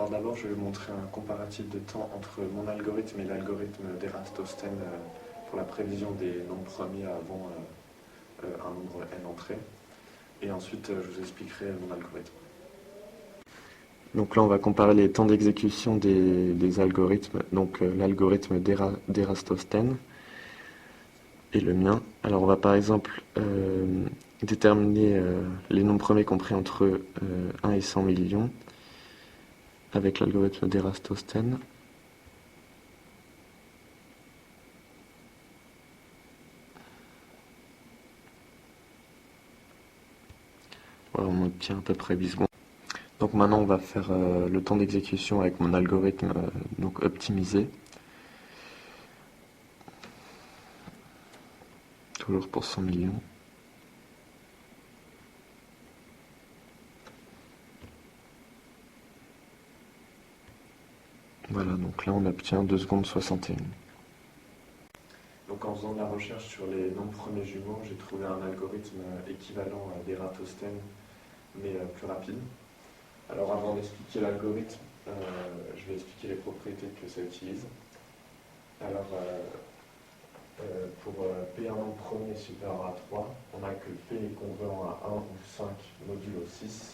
Alors d'abord, je vais vous montrer un comparatif de temps entre mon algorithme et l'algorithme d'Eratosthène pour la prévision des nombres premiers avant un nombre n entrées. Et ensuite, je vous expliquerai mon algorithme. Donc là, on va comparer les temps d'exécution des algorithmes, donc l'algorithme d'Eratosthène et le mien. Alors on va par exemple déterminer les nombres premiers compris entre 1 et 100 millions avec l'algorithme d'Eratosthène. Voilà, on obtient à peu près 8 secondes. Donc maintenant on va faire le temps d'exécution avec mon algorithme donc optimisé. Toujours pour 100 millions. Voilà, donc là on obtient 2 secondes 61. Donc en faisant de la recherche sur les nombres premiers jumeaux, j'ai trouvé un algorithme équivalent à d'Eratosthène, mais plus rapide. Alors avant d'expliquer l'algorithme, je vais expliquer les propriétés que ça utilise. Alors pour P un nombre premier supérieur à 3, on a que P est congruent à 1 ou 5 modulo 6,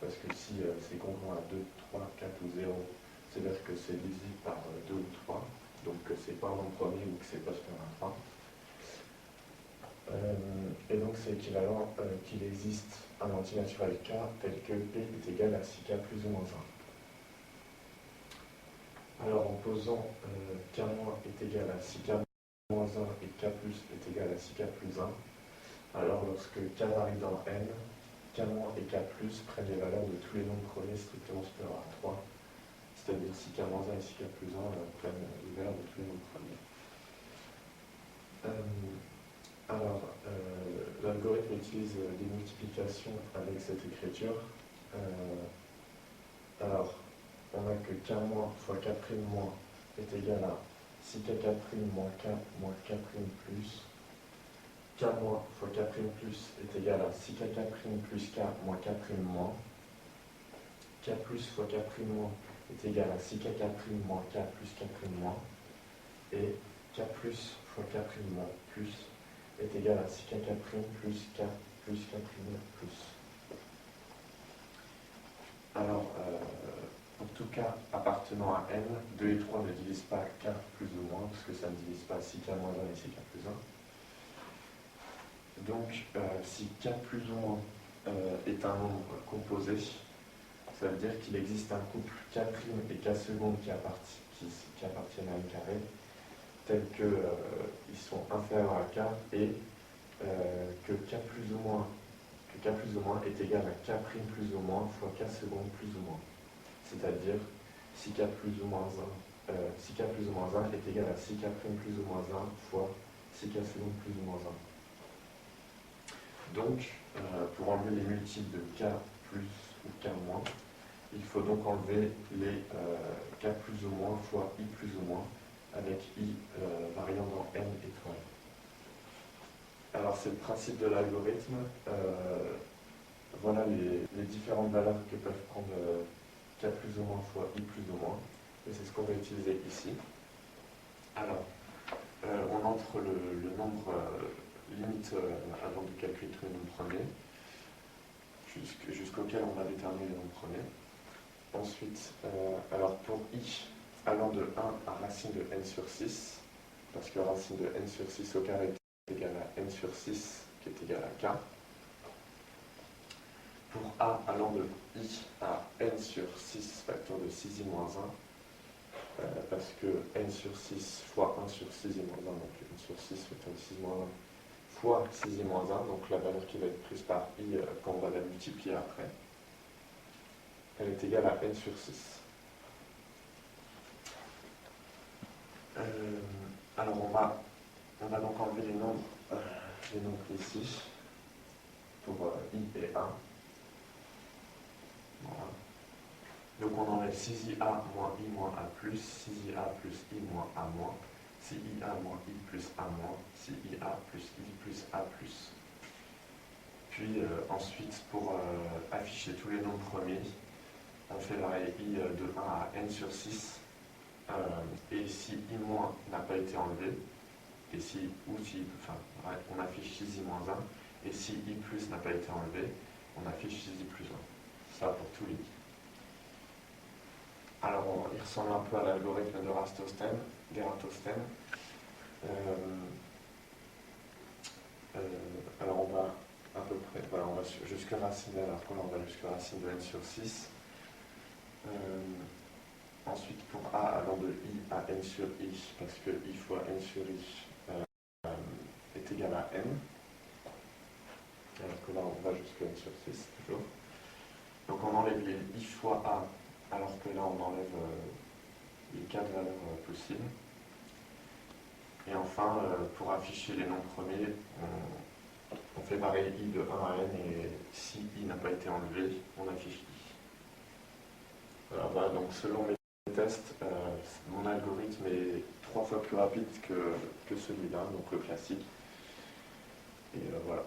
parce que si c'est congruent à 2, 3, 4 ou 0, c'est-à-dire que c'est divisible par 2 ou 3, donc que c'est pas un nombre premier ou que c'est pas supérieur à 3. Et donc c'est équivalent qu'il existe un antinaturel K tel que P est égal à 6K plus ou moins 1. Alors en posant K- est égal à 6K moins 1 et K plus est égal à 6K plus 1, alors lorsque K varie dans N, K- et K plus prennent les valeurs de tous les nombres premiers strictement supérieurs à 3, c'est-à-dire 6K moins 1 et 6K plus 1 prennent les valeurs de tous les nombres premiers. Alors, l'algorithme utilise des multiplications avec cette écriture. Alors, on a que K- fois K' est égal à 6K' moins K moins K' plus. K- fois K' plus est égal à 6K' plus K moins K' moins. K plus fois K' est égal à 6K' moins K plus K' moins. Et K plus fois K' plus est égal à 6K' plus K plus K' plus. Alors, en tout cas appartenant à n, 2 et 3 ne divisent pas K plus ou moins, parce que ça ne divise pas 6K moins 1 et 6K plus 1. Donc, si K plus ou moins est un nombre composé, ça veut dire qu'il existe un couple K' et K seconde qui appartiennent à n carré, tels qu'ils sont inférieurs à K et que K plus ou moins est égal à K' plus ou moins fois K seconde plus ou moins. C'est-à-dire si K plus ou moins 1 est égal à 6K' plus ou moins 1 fois 6K seconde plus ou moins 1. Donc, pour enlever les multiples de K plus ou K moins, il faut donc enlever les K plus ou moins fois I plus ou moins, avec I variant dans n étoiles. Alors c'est le principe de l'algorithme. Voilà les différentes valeurs que peuvent prendre K plus ou moins fois I plus ou moins. Et c'est ce qu'on va utiliser ici. Alors, on entre le nombre limite avant de calculer tous les nombres premiers, jusqu'auquel on va déterminer les nombres premiers. Ensuite, alors pour I allant de 1 à racine de n sur 6, parce que racine de n sur 6 au carré est égal à n sur 6 qui est égal à k. Pour A allant de I à n sur 6 facteur de 6i moins 1, parce que n sur 6 fois 1 sur 6i moins 1, donc n sur 6 facteur de 6 moins 1 fois 6i moins 1, donc la valeur qui va être prise par I quand on va la multiplier après, elle est égale à n sur 6. Alors on va donc enlever les nombres ici pour I et A. Voilà. Donc on enlève 6IA moins I moins A plus, 6IA plus I moins A moins, 6IA moins I plus A moins, 6IA plus I plus A plus. Puis ensuite pour afficher tous les nombres premiers, on fait varier i de 1 à n sur 6, et si i- n'a pas été enlevé, et si, on affiche 6i-1, et si i plus n'a pas été enlevé, on affiche 6i plus 1. Ça pour tous les i. Alors, il ressemble un peu à l'algorithme d'Eratosthène. Alors, on va à peu près, voilà, on va jusque racine n, alors qu'on va jusque racine de n sur 6. Ensuite, pour a allant de i à n sur i, parce que i fois n sur i est égal à n. Alors que là, on va jusqu'à n sur 6, toujours. Donc, on enlève les i fois a, alors que là, on enlève les 4 valeurs possibles. Et enfin, pour afficher les nombres premiers, on fait varier i de 1 à n, et si i n'a pas été enlevé, on affiche i. Voilà, donc selon mes tests, mon algorithme est 3 fois plus rapide que celui-là, donc le classique. Et voilà.